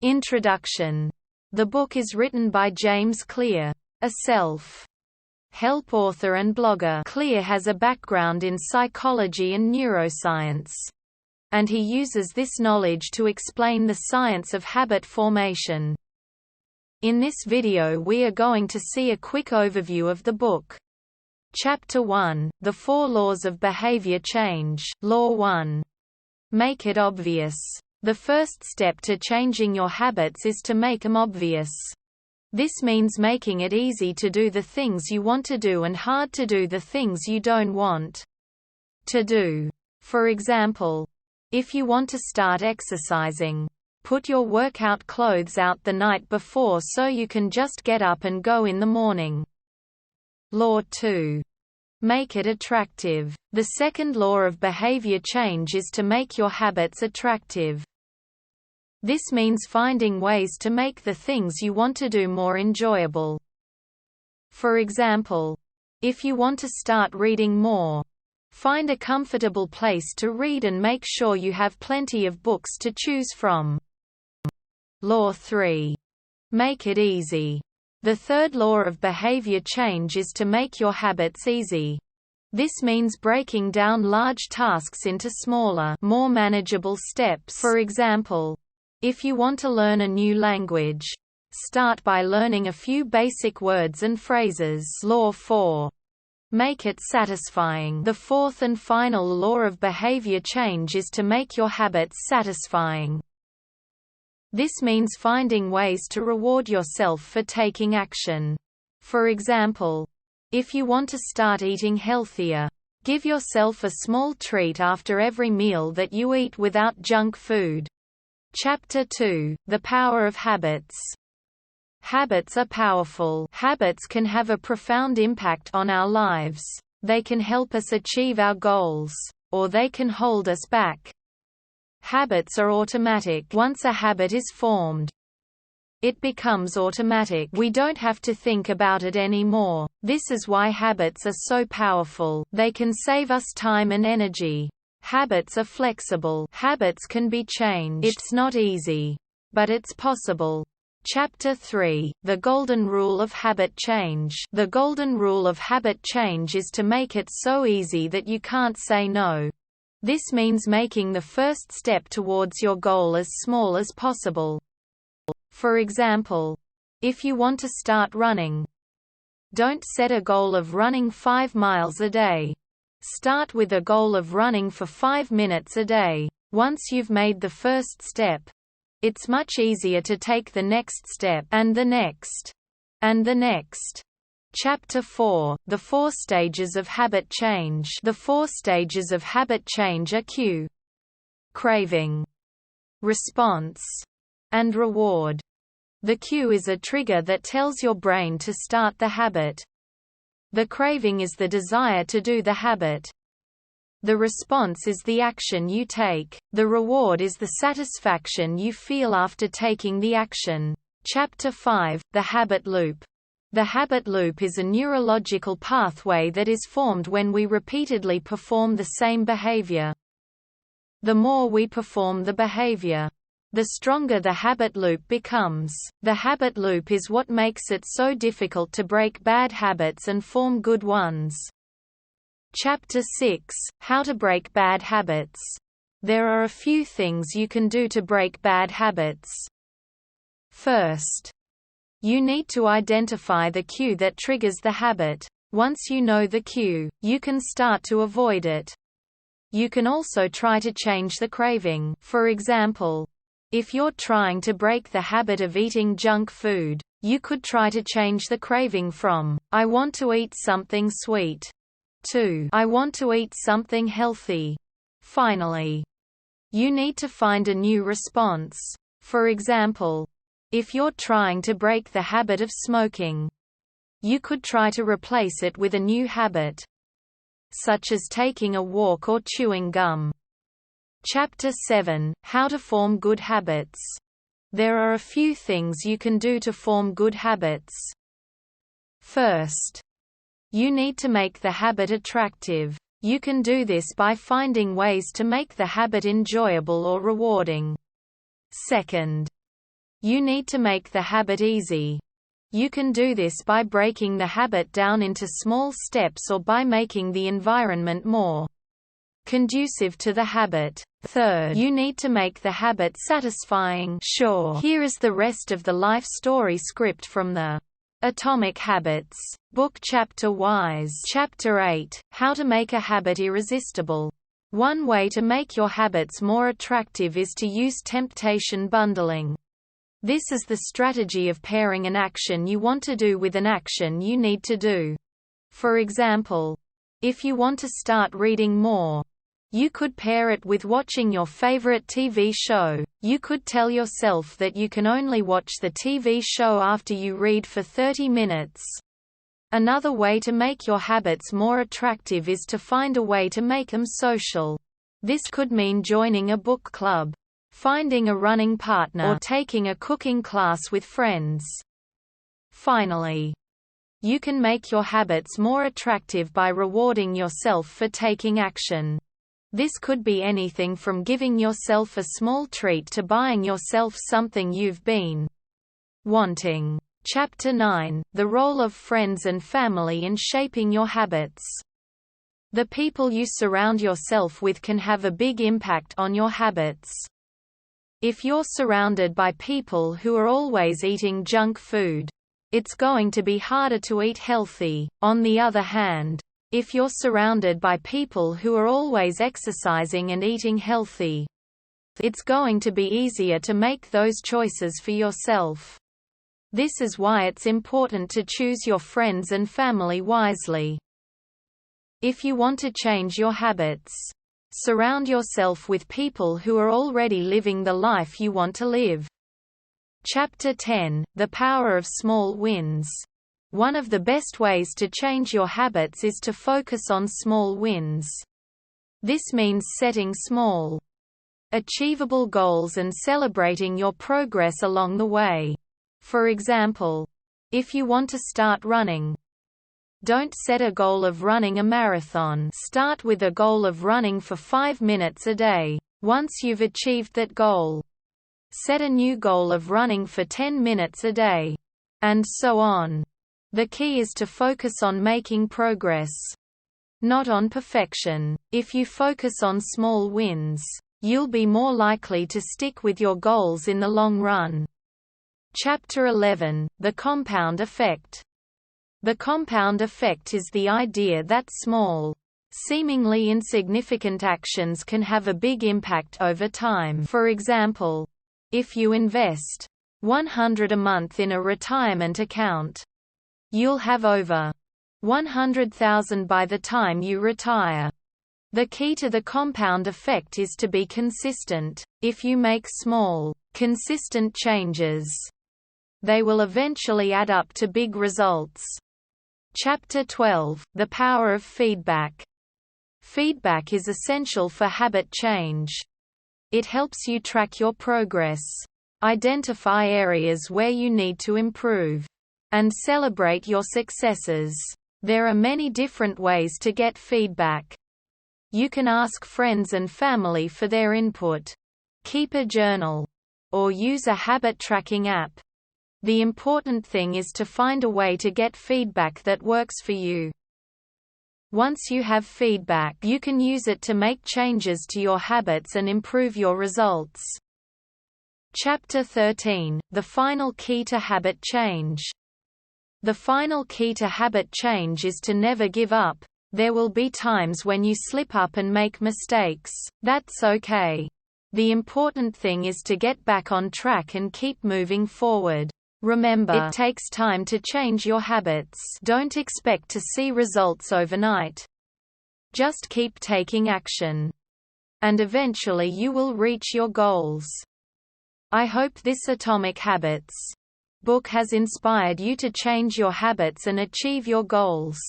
Introduction. The book is written by James Clear, a self-help author and blogger. Clear has a background in psychology and neuroscience, and he uses this knowledge to explain the science of habit formation. In this video we are going to see a quick overview of the book. Chapter 1, The 4 Laws of Behavior Change. Law 1. Make it obvious. The first step to changing your habits is to make them obvious. This means making it easy to do the things you want to do and hard to do the things you don't want to do. For example, if you want to start exercising, put your workout clothes out the night before so you can just get up and go in the morning. Law 2. Make it attractive. The second law of behavior change is to make your habits attractive. This means finding ways to make the things you want to do more enjoyable. For example, if you want to start reading more, find a comfortable place to read and make sure you have plenty of books to choose from. Law 3. Make it easy. The third law of behavior change is to make your habits easy. This means breaking down large tasks into smaller, more manageable steps. For example, if you want to learn a new language, start by learning a few basic words and phrases. Law 4. Make it satisfying. The fourth and final law of behavior change is to make your habits satisfying. This means finding ways to reward yourself for taking action. For example, if you want to start eating healthier, give yourself a small treat after every meal that you eat without junk food. Chapter 2, The Power of Habits. Habits are powerful. Habits can have a profound impact on our lives. They can help us achieve our goals, or they can hold us back. Habits are automatic. Once a habit is formed, it becomes automatic. We don't have to think about it anymore. This is why habits are so powerful. They can save us time and energy. Habits are flexible. Habits can be changed. It's not easy, but it's possible. Chapter 3, The Golden Rule of Habit Change. The golden rule of habit change is to make it so easy that you can't say no. This means making the first step towards your goal as small as possible. For example, if you want to start running, don't set a goal of running 5 miles a day. Start with a goal of running for 5 minutes a day. Once you've made the first step, it's much easier to take the next step, and the next, and the next. Chapter 4, The 4 Stages of Habit Change. The 4 stages of habit change are cue, craving, response, and reward. The cue is a trigger that tells your brain to start the habit. The craving is the desire to do the habit. The response is the action you take. The reward is the satisfaction you feel after taking the action. Chapter 5, The Habit Loop. The habit loop is a neurological pathway that is formed when we repeatedly perform the same behavior. The more we perform the behavior, the stronger the habit loop becomes. The habit loop is what makes it so difficult to break bad habits and form good ones. Chapter 6, How to Break Bad Habits. There are a few things you can do to break bad habits. First, you need to identify the cue that triggers the habit. Once you know the cue, you can start to avoid it. You can also try to change the craving. For example, if you're trying to break the habit of eating junk food, you could try to change the craving from, "I want to eat something sweet," to, "I want to eat something healthy." Finally, you need to find a new response. For example, if you're trying to break the habit of smoking, you could try to replace it with a new habit, such as taking a walk or chewing gum. Chapter 7, How to Form Good Habits. There are a few things you can do to form good habits. First, you need to make the habit attractive. You can do this by finding ways to make the habit enjoyable or rewarding. Second, You need to make the habit easy. You can do this by breaking the habit down into small steps or by making the environment more conducive to the habit. Third, you need to make the habit satisfying. Sure. Here is the rest of the life story script from the Atomic Habits book. Chapter Wise. Chapter 8, How to Make a Habit Irresistible. One way to make your habits more attractive is to use temptation bundling. This is the strategy of pairing an action you want to do with an action you need to do. For example, if you want to start reading more, you could pair it with watching your favorite TV show. You could tell yourself that you can only watch the TV show after you read for 30 minutes. Another way to make your habits more attractive is to find a way to make them social. This could mean joining a book club, finding a running partner, or taking a cooking class with friends. Finally, you can make your habits more attractive by rewarding yourself for taking action. This could be anything from giving yourself a small treat to buying yourself something you've been wanting. Chapter 9, The Role of Friends and Family in Shaping Your Habits. The people you surround yourself with can have a big impact on your habits. If you're surrounded by people who are always eating junk food, it's going to be harder to eat healthy. On the other hand, if you're surrounded by people who are always exercising and eating healthy, it's going to be easier to make those choices for yourself. This is why it's important to choose your friends and family wisely. If you want to change your habits, surround yourself with people who are already living the life you want to live. Chapter 10, The Power of Small Wins. One of the best ways to change your habits is to focus on small wins. This means setting small, achievable goals and celebrating your progress along the way. For example, if you want to start running, don't set a goal of running a marathon. Start with a goal of running for 5 minutes a day. Once you've achieved that goal, set a new goal of running for 10 minutes a day. And so on. The key is to focus on making progress, not on perfection. If you focus on small wins, you'll be more likely to stick with your goals in the long run. Chapter 11, The Compound Effect. The compound effect is the idea that small, seemingly insignificant actions can have a big impact over time. For example, if you invest $100 a month in a retirement account, you'll have over $100,000 by the time you retire. The key to the compound effect is to be consistent. If you make small, consistent changes, they will eventually add up to big results. Chapter 12, The Power of Feedback. Feedback is essential for habit change. It helps you track your progress, identify areas where you need to improve, and celebrate your successes. There are many different ways to get feedback. You can ask friends and family for their input, keep a journal, or use a habit tracking app. The important thing is to find a way to get feedback that works for you. Once you have feedback, you can use it to make changes to your habits and improve your results. Chapter 13, The Final Key to Habit Change. The final key to habit change is to never give up. There will be times when you slip up and make mistakes. That's okay. The important thing is to get back on track and keep moving forward. Remember, it takes time to change your habits. Don't expect to see results overnight. Just keep taking action, and eventually you will reach your goals. I hope this Atomic Habits book has inspired you to change your habits and achieve your goals.